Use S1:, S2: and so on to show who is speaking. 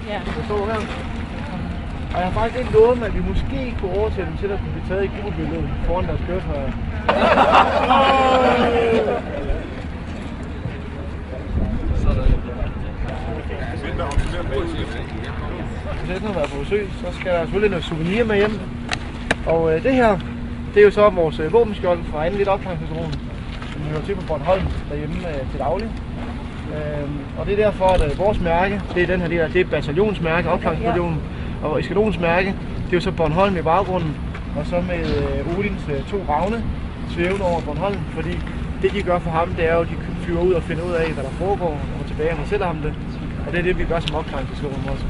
S1: Ja.
S2: Det står her. Og jeg har faktisk ikke lovet mig, at vi måske kunne overtale dem til at blive taget i gruppebilledet foran deres køretøjer. Hvis jeg har været på besøg, så skal der selvfølgelig noget souvenir med hjem. Og det her, det er jo så vores våbenskjold fra anden lidt opklaringsstationen, som vi hører til på Bornholm derhjemme til daglig. Og det er derfor, at vores mærke, det er den her del, det er bataljonsmærke, opklaringsbataljonen, og eskalonsmærke, det er jo så Bornholm i baggrunden, og så med Odins 2 ravne svævende over Bornholm, fordi det de gør for ham, det er jo, at de flyver ud og finder ud af, hvad der foregår, og kommer tilbage og fortæller ham det. Og det er det, vi gør som opklaringsstationen også.